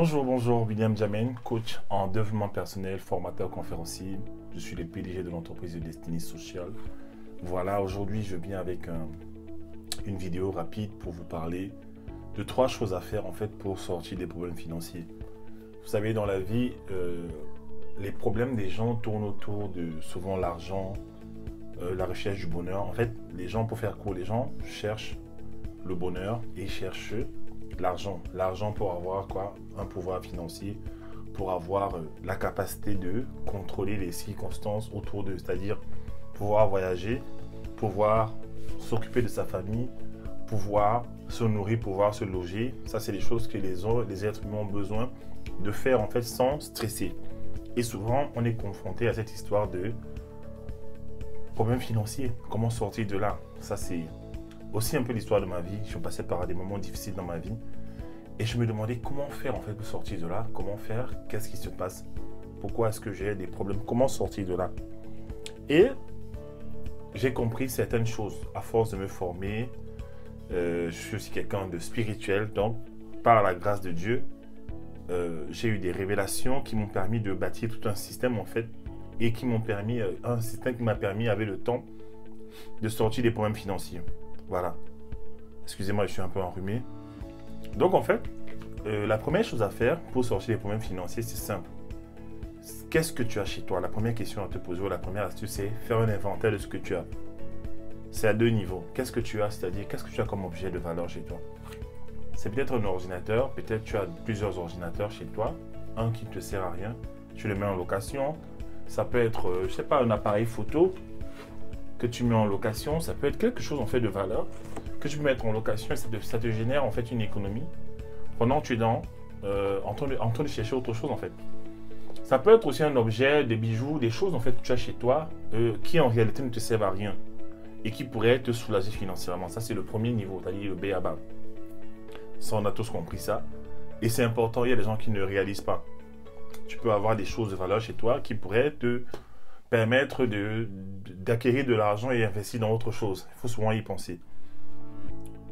Bonjour, William Jamen, coach en développement personnel, formateur conférencier. Je suis le PDG de l'entreprise de Destiny Social. Voilà, aujourd'hui, je viens avec une vidéo rapide pour vous parler de 3 choses à faire en fait pour sortir des problèmes financiers. Vous savez, dans la vie, les problèmes des gens tournent autour de souvent l'argent, la recherche du bonheur. En fait, les gens, pour faire court, les gens cherchent le bonheur et cherchent l'argent. L'argent pour avoir quoi? Un pouvoir financier, pour avoir la capacité de contrôler les circonstances autour d'eux, c'est-à-dire pouvoir voyager, pouvoir s'occuper de sa famille, pouvoir se nourrir, pouvoir se loger. Ça, c'est des choses que les êtres humains ont besoin de faire en fait sans stresser. Et souvent, on est confronté à cette histoire de problèmes financiers. Comment sortir de là? Ça, c'est aussi un peu l'histoire de ma vie. Je suis passé par des moments difficiles dans ma vie. Et je me demandais comment faire en fait pour sortir de là. Comment faire? Qu'est-ce qui se passe? Pourquoi est-ce que j'ai des problèmes? Comment sortir de là? Et j'ai compris certaines choses à force de me former. Je suis aussi quelqu'un de spirituel. Donc, par la grâce de Dieu, j'ai eu des révélations qui m'ont permis de bâtir tout un système en fait. Et qui m'ont permis, un système qui m'a permis avec le temps de sortir des problèmes financiers. Voilà. Excusez-moi, je suis un peu enrhumé. Donc en fait, la première chose à faire pour sortir des problèmes financiers, c'est simple. Qu'est-ce que tu as chez toi? La première question à te poser, ou la première astuce, c'est faire un inventaire de ce que tu as. C'est à 2 niveaux. Qu'est-ce que tu as? C'est-à-dire, qu'est-ce que tu as comme objet de valeur chez toi? C'est peut-être un ordinateur, peut-être tu as plusieurs ordinateurs chez toi, un qui ne te sert à rien, tu le mets en location. Ça peut être, je ne sais pas, un appareil photo que tu mets en location, ça peut être quelque chose en fait de valeur que tu peux mettre en location et ça te génère en fait une économie pendant que tu es en train de chercher autre chose en fait. Ça peut être aussi un objet, des bijoux, des choses en fait que tu as chez toi qui en réalité ne te servent à rien et qui pourraient te soulager financièrement. Ça c'est le premier niveau, c'est-à-dire le B.A.B.A. Ça on a tous compris ça et c'est important, il y a des gens qui ne réalisent pas. Tu peux avoir des choses de valeur chez toi qui pourraient te permettre d'acquérir de l'argent et investir dans autre chose. Il faut souvent y penser.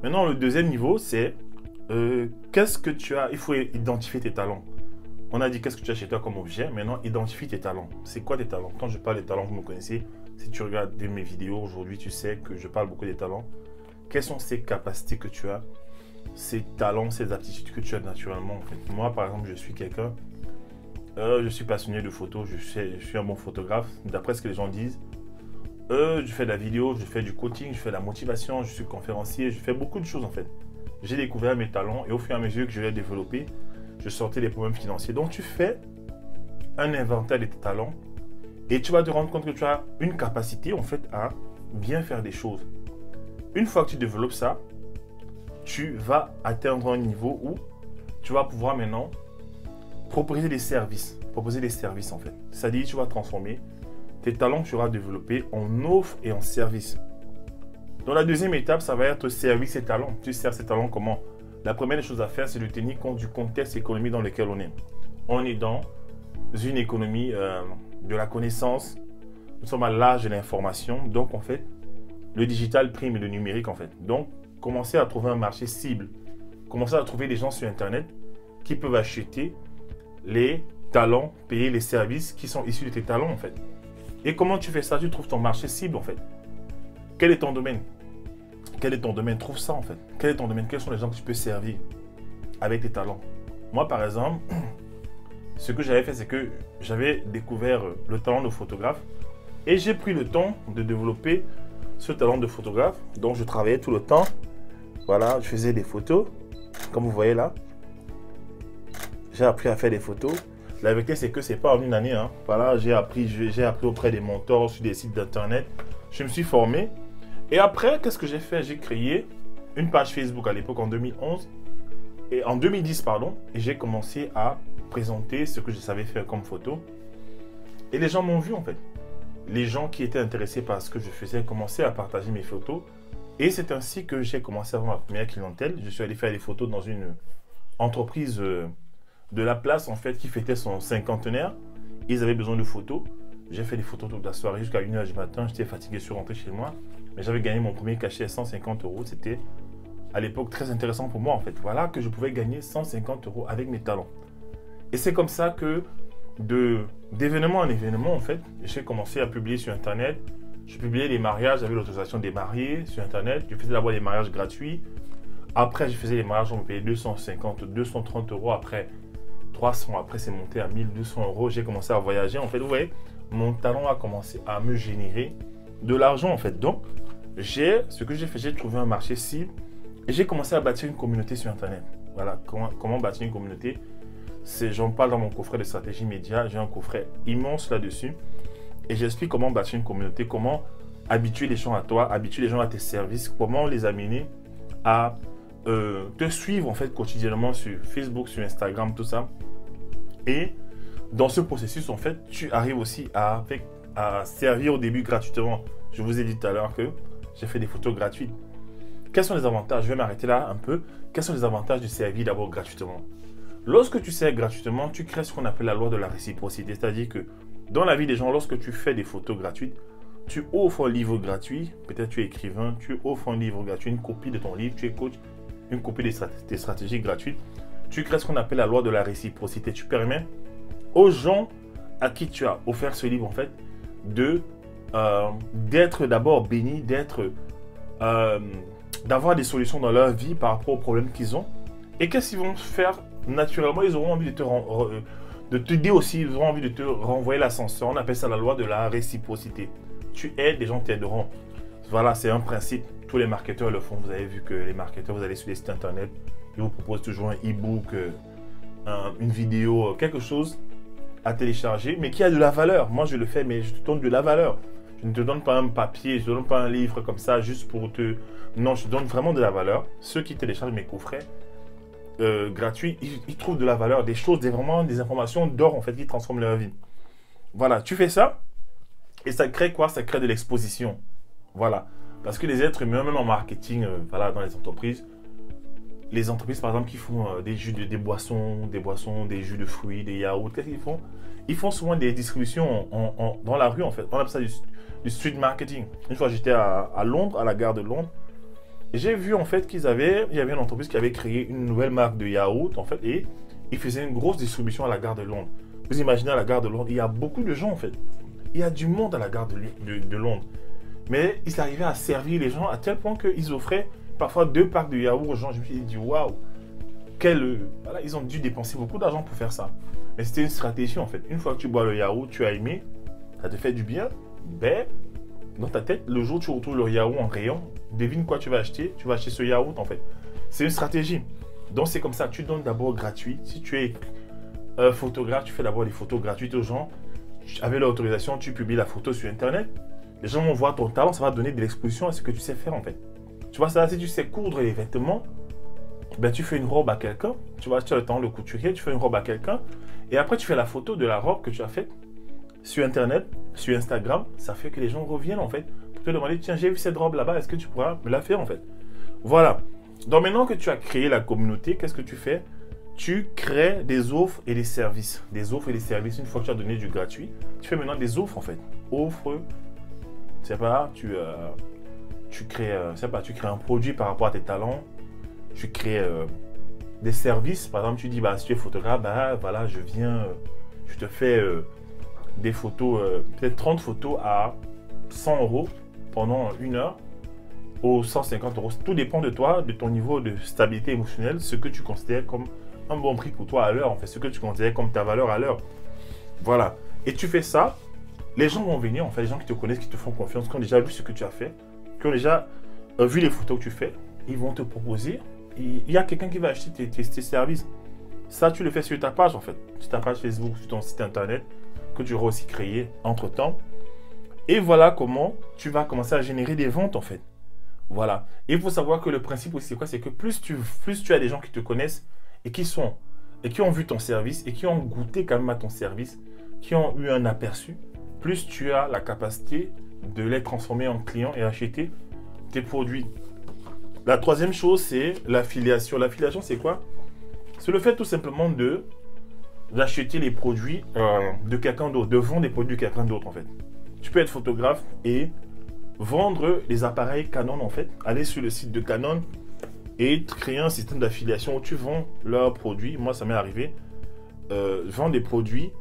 Maintenant, le deuxième niveau, c'est qu'est-ce que tu as? Il faut identifier tes talents. On a dit qu'est-ce que tu as chez toi comme objet. Maintenant, identifie tes talents. C'est quoi tes talents? Quand je parle des talents, vous me connaissez. Si tu regardes mes vidéos aujourd'hui, tu sais que je parle beaucoup des talents. Quelles sont ces capacités que tu as? Ces talents, ces aptitudes que tu as naturellement en fait. Moi, par exemple, je suis quelqu'un... je suis passionné de photos, je suis un bon photographe, d'après ce que les gens disent. Je fais de la vidéo, je fais du coaching, je fais de la motivation, je suis conférencier, je fais beaucoup de choses en fait. J'ai découvert mes talents et au fur et à mesure que je les développer, je sortais des problèmes financiers. Donc tu fais un inventaire de tes talents et tu vas te rendre compte que tu as une capacité en fait à bien faire des choses. Une fois que tu développes ça, tu vas atteindre un niveau où tu vas pouvoir maintenant proposer des services en fait. C'est-à-dire tu vas transformer tes talents que tu auras développés en offres et en services. Donc la deuxième étape, ça va être service et talents. Tu sers ces talents comment? La première des choses à faire, c'est de tenir compte du contexte économique dans lequel on est. On est dans une économie de la connaissance. Nous sommes à l'âge de l'information. Donc en fait, le digital prime le numérique en fait. Donc commencez à trouver un marché cible. Commencez à trouver des gens sur Internet qui peuvent acheter les talents, payer les services qui sont issus de tes talents en fait. Et comment tu fais ça? Tu trouves ton marché cible en fait. Quel est ton domaine? Quel est ton domaine? Trouve ça en fait. Quel est ton domaine? Quels sont les gens que tu peux servir avec tes talents? Moi par exemple, ce que j'avais fait, c'est que j'avais découvert le talent de photographe et j'ai pris le temps de développer ce talent de photographe. Donc je travaillais tout le temps. Voilà, je faisais des photos, comme vous voyez là. J'ai appris à faire des photos. La vérité, c'est que c'est pas en une année. Hein. Voilà, j'ai appris auprès des mentors sur des sites d'internet. Je me suis formé. Et après, qu'est-ce que j'ai fait? J'ai créé une page Facebook à l'époque en 2011 et en 2010 pardon. Et j'ai commencé à présenter ce que je savais faire comme photo. Et les gens m'ont vu en fait. Les gens qui étaient intéressés par ce que je faisais commençaient à partager mes photos. Et c'est ainsi que j'ai commencé à avoir ma première clientèle. Je suis allé faire des photos dans une entreprise de la place en fait qui fêtait son cinquantenaire. Ils avaient besoin de photos. J'ai fait des photos toute la soirée jusqu'à 1h du matin. J'étais fatigué, je suis rentré chez moi. Mais j'avais gagné mon premier cachet à 150 euros. C'était à l'époque très intéressant pour moi en fait. Voilà que je pouvais gagner 150 euros avec mes talents. Et c'est comme ça que d'événement en événement, en fait, j'ai commencé à publier sur Internet. Je publiais des mariages, j'avais l'autorisation des mariés sur Internet. Je faisais d'abord des mariages gratuits. Après, je faisais des mariages, on me payait 250, 230 euros. Après, 300. Après, c'est monté à 1200 euros. J'ai commencé à voyager. En fait, vous voyez, mon talent a commencé à me générer de l'argent, en fait. Donc, ce que j'ai fait, j'ai trouvé un marché cible et j'ai commencé à bâtir une communauté sur Internet. Voilà, comment bâtir une communauté. J'en parle dans mon coffret de stratégie média. J'ai un coffret immense là-dessus. Et j'explique comment bâtir une communauté, comment habituer les gens à toi, habituer les gens à tes services, comment les amener à te suivre en fait quotidiennement sur Facebook, sur Instagram, tout ça. Et dans ce processus, en fait, tu arrives aussi à servir au début gratuitement. Je vous ai dit tout à l'heure que j'ai fait des photos gratuites. Quels sont les avantages? Je vais m'arrêter là un peu. Quels sont les avantages de servir d'abord gratuitement? Lorsque tu sers gratuitement, tu crées ce qu'on appelle la loi de la réciprocité. C'est-à-dire que dans la vie des gens, lorsque tu fais des photos gratuites, tu offres un livre gratuit. Peut-être tu es écrivain, tu offres un livre gratuit, une copie de ton livre, tu es coach, une copie des stratégies gratuites. Tu crées ce qu'on appelle la loi de la réciprocité. Tu permets aux gens à qui tu as offert ce livre, en fait, d'être d'abord bénis, d'avoir des solutions dans leur vie par rapport aux problèmes qu'ils ont. Et qu'est-ce qu'ils vont faire naturellement? Ils auront envie de t'aider aussi, ils auront envie de te renvoyer l'ascenseur. On appelle ça la loi de la réciprocité. Tu aides, les gens t'aideront. Voilà, c'est un principe. Tous les marketeurs le font. Vous avez vu que les marketeurs, vous allez sur les sites internet, ils vous proposent toujours un e-book, une vidéo, quelque chose à télécharger, mais qui a de la valeur. Moi, je le fais, mais je te donne de la valeur. Je ne te donne pas un papier, je ne te donne pas un livre comme ça, juste pour te... Non, je te donne vraiment de la valeur. Ceux qui téléchargent mes coffrets gratuits, ils trouvent de la valeur, des choses, vraiment des informations d'or, en fait, qui transforment leur vie. Voilà, tu fais ça, et ça crée quoi? Ça crée de l'exposition. Voilà. Parce que les êtres humains, même en marketing, voilà, dans les entreprises, par exemple, qui font des boissons, des jus de fruits, des yaourts, qu'est-ce qu'ils font? Ils font souvent des distributions dans la rue, en fait. On appelle ça du street marketing. Une fois, j'étais à Londres, à la gare de Londres, et j'ai vu, en fait, il y avait une entreprise qui avait créé une nouvelle marque de yaourt, en fait, et ils faisaient une grosse distribution à la gare de Londres. Vous imaginez, à la gare de Londres, il y a beaucoup de gens, en fait. Il y a du monde à la gare de Londres. Mais ils arrivaient à servir les gens à tel point qu'ils offraient parfois 2 packs de yaourt aux gens. Je me suis dit, waouh, voilà, ils ont dû dépenser beaucoup d'argent pour faire ça. Mais c'était une stratégie, en fait. Une fois que tu bois le yaourt, tu as aimé, ça te fait du bien, ben, dans ta tête, le jour où tu retrouves le yaourt en rayon, devine quoi tu vas acheter? Tu vas acheter ce yaourt, en fait. C'est une stratégie. Donc, c'est comme ça. Tu donnes d'abord gratuit. Si tu es photographe, tu fais d'abord des photos gratuites aux gens. Avec l'autorisation, tu publies la photo sur Internet. Les gens vont voir ton talent, ça va donner de l'exposition à ce que tu sais faire, en fait. Tu vois, ça, si tu sais coudre les vêtements, ben, tu fais une robe à quelqu'un. Tu vois, tu as le temps de couturier, tu fais une robe à quelqu'un. Et après, tu fais la photo de la robe que tu as faite sur Internet, sur Instagram. Ça fait que les gens reviennent, en fait, pour te demander, tiens, j'ai vu cette robe là-bas, est-ce que tu pourras me la faire, en fait? Voilà. Donc, maintenant que tu as créé la communauté, qu'est-ce que tu fais? Tu crées des offres et des services. Des offres et des services, une fois que tu as donné du gratuit, tu fais maintenant des offres, en fait. Offres, c'est pas, tu crées un produit par rapport à tes talents. Tu crées des services. Par exemple, tu dis, bah, si tu es photographe, bah, voilà, je te fais des photos, peut-être 30 photos à 100 euros pendant 1 heure ou 150 euros. Tout dépend de toi, de ton niveau de stabilité émotionnelle, ce que tu considères comme un bon prix pour toi à l'heure, en fait, ce que tu considères comme ta valeur à l'heure. Voilà. Et tu fais ça, les gens vont venir, en fait, les gens qui te connaissent, qui te font confiance, qui ont déjà vu ce que tu as fait, qui ont déjà vu les photos que tu fais, ils vont te proposer. Il y a quelqu'un qui va acheter tes services. Ça, tu le fais sur ta page, en fait. Sur ta page Facebook, sur ton site internet, que tu auras aussi créé entre-temps. Et voilà comment tu vas commencer à générer des ventes, en fait. Voilà. Et il faut savoir que le principe aussi, c'est quoi? C'est que plus tu as des gens qui te connaissent et qui ont vu ton service et qui ont goûté quand même à ton service, qui ont eu un aperçu, plus tu as la capacité de les transformer en clients et acheter tes produits. La troisième chose, c'est l'affiliation. L'affiliation, c'est quoi? C'est le fait tout simplement d'acheter les produits de quelqu'un d'autre, de vendre des produits de quelqu'un d'autre, en fait. Tu peux être photographe et vendre les appareils Canon, en fait. Aller sur le site de Canon et créer un système d'affiliation où tu vends leurs produits. Moi, ça m'est arrivé. vends des produits.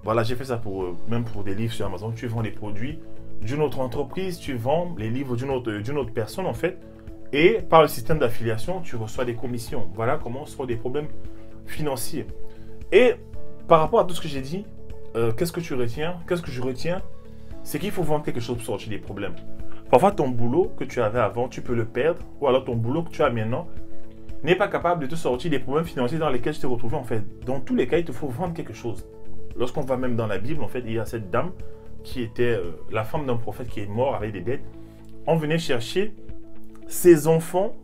Voilà, j'ai fait ça pour même pour des livres sur Amazon. Tu vends les produits d'une autre entreprise, tu vends les livres d'une autre personne en fait. Et par le système d'affiliation, tu reçois des commissions. Voilà comment se font des problèmes financiers. Et par rapport à tout ce que j'ai dit, qu'est-ce que tu retiens? Qu'est-ce que je retiens? C'est qu'il faut vendre quelque chose pour sortir des problèmes. Parfois, ton boulot que tu avais avant, tu peux le perdre. Ou alors ton boulot que tu as maintenant n'est pas capable de te sortir des problèmes financiers dans lesquels je t'ai retrouvé. En fait, dans tous les cas, il te faut vendre quelque chose. Lorsqu'on va même dans la Bible, en fait, il y a cette dame qui était la femme d'un prophète qui est mort avec des dettes. On venait chercher ses enfants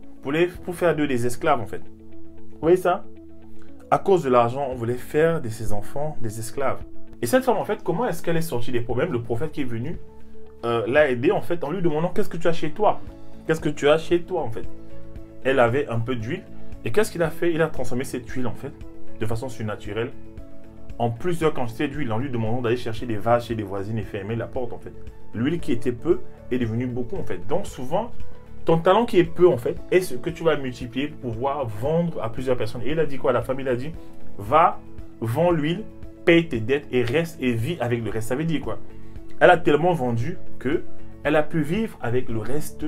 pour faire d'eux des esclaves, en fait. Vous voyez ça? À cause de l'argent, on voulait faire de ses enfants des esclaves. Et cette femme, en fait, comment est-ce qu'elle est sortie des problèmes? Le prophète qui est venu l'a aidée, en fait, en lui demandant qu'est-ce que tu as chez toi? Qu'est-ce que tu as chez toi, en fait? Elle avait un peu d'huile. Et qu'est-ce qu'il a fait? Il a transformé cette huile, en fait, de façon surnaturelle, en plusieurs quantités d'huile, en lui demandant d'aller chercher des vaches chez des voisines et fermer la porte, en fait. L'huile qui était peu est devenue beaucoup, en fait. Donc, souvent, ton talent qui est peu, en fait, est ce que tu vas multiplier pour pouvoir vendre à plusieurs personnes. Et il a dit quoi? La femme, il a dit, va, vends l'huile, paye tes dettes et reste et vis avec le reste. Ça veut dire quoi? Elle a tellement vendu que elle a pu vivre avec le reste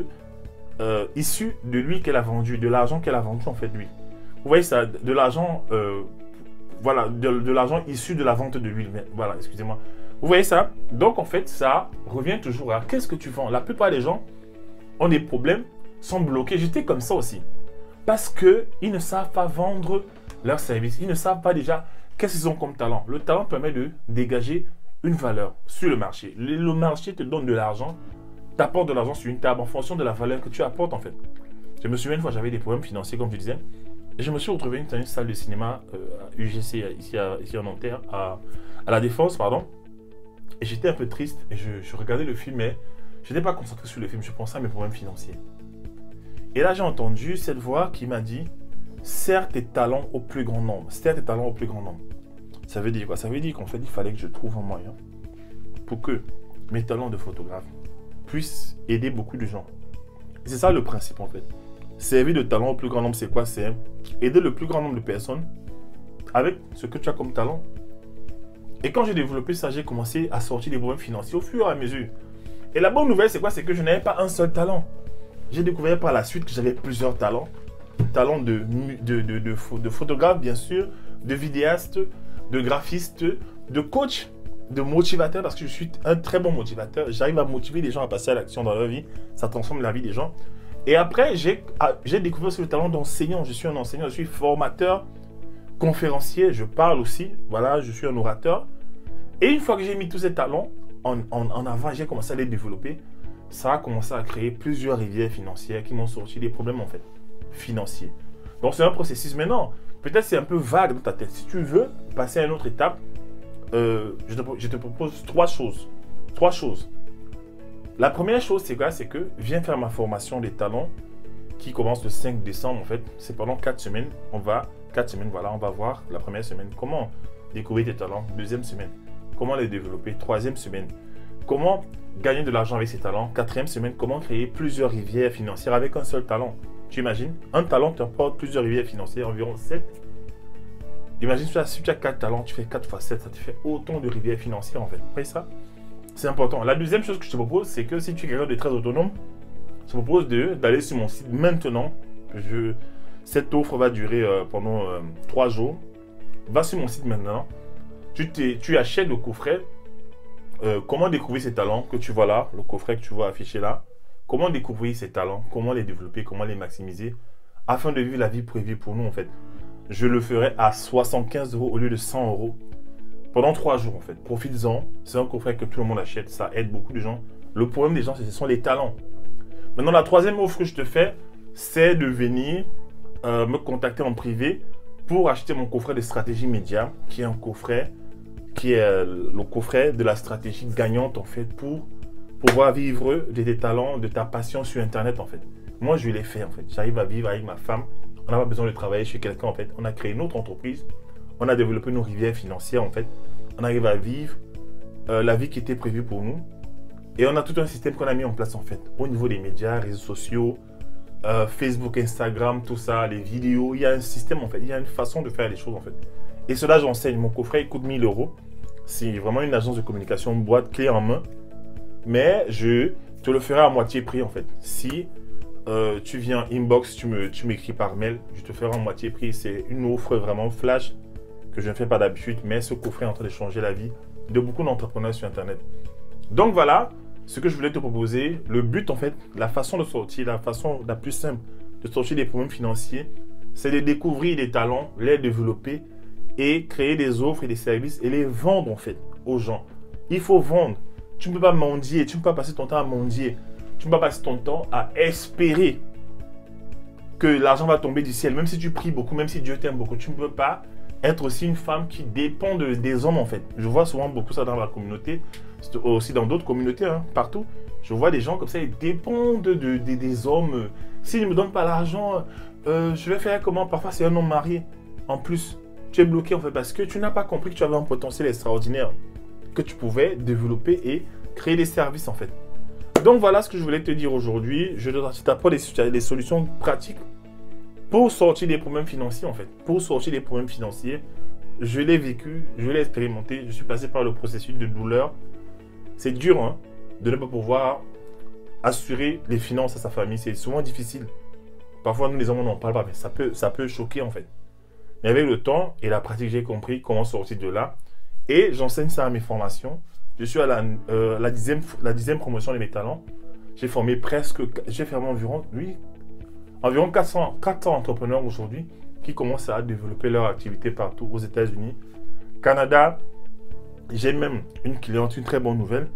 issu de l'huile qu'elle a vendu, de l'argent qu'elle a vendu, en fait, l'huile. Vous voyez ça? De l'argent... voilà, de l'argent issu de la vente de l'huile. Voilà, excusez-moi. Vous voyez ça? Donc, en fait, ça revient toujours à qu'est-ce que tu vends? La plupart des gens ont des problèmes, sont bloqués. J'étais comme ça aussi. Parce qu'ils ne savent pas vendre leurs services. Ils ne savent pas déjà qu'est-ce qu'ils ont comme talent. Le talent permet de dégager une valeur sur le marché. Le marché te donne de l'argent, t'apporte de l'argent sur une table en fonction de la valeur que tu apportes, en fait. Je me souviens une fois, j'avais des problèmes financiers, comme je disais. Et je me suis retrouvé dans une salle de cinéma à UGC, ici en Nanterre, à La Défense, pardon. Et j'étais un peu triste. Et je regardais le film, mais je n'étais pas concentré sur le film. Je pensais à mes problèmes financiers. Et là, j'ai entendu cette voix qui m'a dit « Serre tes talents au plus grand nombre. Serre tes talents au plus grand nombre. » Ça veut dire quoi? Ça veut dire qu'en fait, il fallait que je trouve un moyen pour que mes talents de photographe puissent aider beaucoup de gens. C'est ça le principe, en fait. Servir de talent au plus grand nombre, c'est quoi? C'est aider le plus grand nombre de personnes avec ce que tu as comme talent. Et quand j'ai développé ça, j'ai commencé à sortir des problèmes financiers au fur et à mesure. Et la bonne nouvelle, c'est quoi? C'est que je n'avais pas un seul talent. J'ai découvert par la suite que j'avais plusieurs talents. Talent de photographe, bien sûr, de vidéaste, de graphiste, de coach, de motivateur, parce que je suis un très bon motivateur. J'arrive à motiver les gens à passer à l'action dans leur vie. Ça transforme la vie des gens. Et après, j'ai découvert aussi le talent d'enseignant. Je suis un enseignant, je suis formateur, conférencier, je parle aussi. Voilà, je suis un orateur. Et une fois que j'ai mis tous ces talents en avant, j'ai commencé à les développer. Ça a commencé à créer plusieurs rivières financières qui m'ont sorti des problèmes, en fait, financiers. Donc, c'est un processus. Maintenant, peut-être c'est un peu vague dans ta tête. Si tu veux passer à une autre étape, je te propose trois choses. Trois choses. La première chose, c'est quoi? C'est que viens faire ma formation des talents qui commence le 5 décembre, en fait. C'est pendant 4 semaines. On va voir la première semaine. Comment découvrir tes talents? Deuxième semaine. Comment les développer? Troisième semaine. Comment gagner de l'argent avec ces talents? Quatrième semaine. Comment créer plusieurs rivières financières avec un seul talent? Tu imagines? Un talent t'apporte plusieurs rivières financières, environ 7. Imagine si tu as 4 talents, tu fais 4 fois 7, ça te fait autant de rivières financières, en fait. Vous voyez ça? C'est important. La deuxième chose que je te propose, c'est que si tu es quelqu'un de très autonome, je te propose d'aller sur mon site maintenant. Cette offre va durer pendant 3 jours. Va sur mon site maintenant. Tu achètes le coffret. Comment découvrir ses talents que tu vois là, le coffret que tu vois affiché là. Comment découvrir ses talents, comment les développer, comment les maximiser, afin de vivre la vie prévue pour nous, en fait. Je le ferai à 75 € au lieu de 100 € pendant 3 jours, en fait. Profites-en. C'est un coffret que tout le monde achète. Ça aide beaucoup de gens. Le problème des gens, ce sont les talents. Maintenant, la troisième offre que je te fais, c'est de venir me contacter en privé pour acheter mon coffret de stratégie média, qui est un coffret, qui est le coffret de la stratégie gagnante, en fait, pour pouvoir vivre de tes talents, de ta passion sur Internet, en fait. Moi, je l'ai fait, en fait. J'arrive à vivre avec ma femme. On n'a pas besoin de travailler chez quelqu'un, en fait. On a créé notre entreprise. On a développé nos rivières financières, en fait. On arrive à vivre la vie qui était prévue pour nous. Et on a tout un système qu'on a mis en place, en fait. Au niveau des médias, réseaux sociaux, Facebook, Instagram, tout ça, les vidéos. Il y a un système, en fait. Il y a une façon de faire les choses, en fait. Et cela, j'enseigne. Mon coffret, il coûte 1000 euros. C'est vraiment une agence de communication, boîte clé en main. Mais je te le ferai à moitié prix, en fait. Si tu viens inbox, tu m'écris par mail, je te ferai à moitié prix. C'est une offre vraiment flash que je ne fais pas d'habitude, mais ce coffret est en train de changer la vie de beaucoup d'entrepreneurs sur Internet. Donc voilà ce que je voulais te proposer. Le but, en fait, la façon de sortir, la façon la plus simple de sortir des problèmes financiers, c'est de découvrir des talents, les développer et créer des offres et des services et les vendre, en fait, aux gens. Il faut vendre. Tu ne peux pas mendier, tu ne peux pas passer ton temps à mendier. Tu ne peux pas passer ton temps à espérer que l'argent va tomber du ciel. Même si tu pries beaucoup, même si Dieu t'aime beaucoup, tu ne peux pas être aussi une femme qui dépend des hommes, en fait. Je vois souvent beaucoup ça dans ma communauté, aussi dans d'autres communautés, hein, partout. Je vois des gens comme ça, ils dépendent des hommes. S'ils ne me donnent pas l'argent, je vais faire comment? Parfois, c'est un homme marié. En plus, tu es bloqué, en fait, parce que tu n'as pas compris que tu avais un potentiel extraordinaire, que tu pouvais développer et créer des services, en fait. Donc voilà ce que je voulais te dire aujourd'hui. Je t'apporte des solutions pratiques pour sortir des problèmes financiers, en fait. Pour sortir des problèmes financiers, je l'ai vécu, je l'ai expérimenté, je suis passé par le processus de douleur. C'est dur, hein, de ne pas pouvoir assurer les finances à sa famille. C'est souvent difficile. Parfois, nous les hommes, on n'en parle pas, mais ça peut choquer, en fait. Mais avec le temps et la pratique, j'ai compris comment sortir de là. Et j'enseigne ça à mes formations. Je suis à la 10e promotion de mes talents. J'ai formé environ 400 entrepreneurs aujourd'hui qui commencent à développer leur activité partout aux États-Unis, Canada. J'ai même une cliente, une très bonne nouvelle.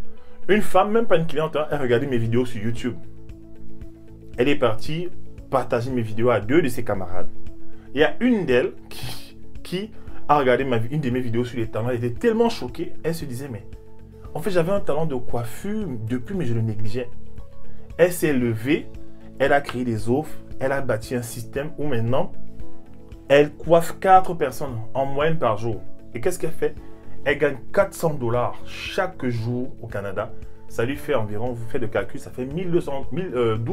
Une femme, même pas une cliente, hein, elle regardait mes vidéos sur YouTube. Elle est partie partager mes vidéos à 2 de ses camarades. Il y a une d'elles qui a regardé une de mes vidéos sur les talents. Elle était tellement choquée, elle se disait, mais en fait, j'avais un talent de coiffure depuis, mais je le négligeais. Elle s'est levée, elle a créé des offres, elle a bâti un système où maintenant, elle coiffe 4 personnes en moyenne par jour. Et qu'est-ce qu'elle fait? Elle gagne 400 $ chaque jour au Canada. Ça lui fait environ, vous faites le calcul, ça fait 12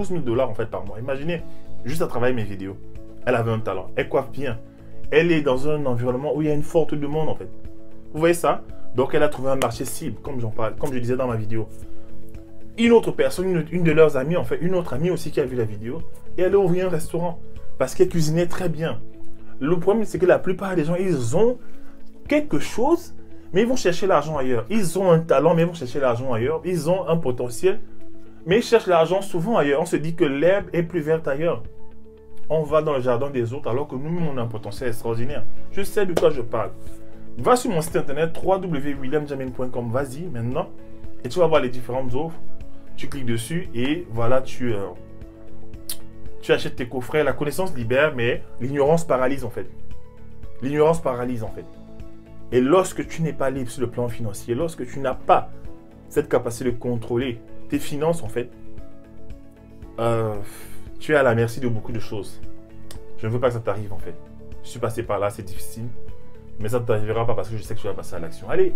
000 $ en fait par mois. Imaginez, juste à travailler mes vidéos. Elle avait un talent, elle coiffe bien. Elle est dans un environnement où il y a une forte demande, en fait. Vous voyez ça? Donc, elle a trouvé un marché cible, comme je disais dans ma vidéo. Une autre personne, une de leurs amies, en fait, une autre amie aussi qui a vu la vidéo, et elle a ouvert un restaurant parce qu'elle cuisinait très bien. Le problème, c'est que la plupart des gens, ils ont quelque chose, mais ils vont chercher l'argent ailleurs. Ils ont un talent, mais ils vont chercher l'argent ailleurs. Ils ont un potentiel, mais ils cherchent l'argent souvent ailleurs. On se dit que l'herbe est plus verte ailleurs. On va dans le jardin des autres alors que nous-mêmes, on a un potentiel extraordinaire. Je sais de quoi je parle. Va sur mon site internet www.williamjamin.com. Vas-y maintenant et tu vas voir les différentes offres. Tu cliques dessus et voilà, tu achètes tes coffrets. La connaissance libère, mais l'ignorance paralyse, en fait. L'ignorance paralyse, en fait. Et lorsque tu n'es pas libre sur le plan financier, lorsque tu n'as pas cette capacité de contrôler tes finances, en fait, tu es à la merci de beaucoup de choses. Je ne veux pas que ça t'arrive, en fait. Je suis passé par là, c'est difficile. Mais ça ne t'arrivera pas parce que je sais que tu vas passer à l'action. Allez,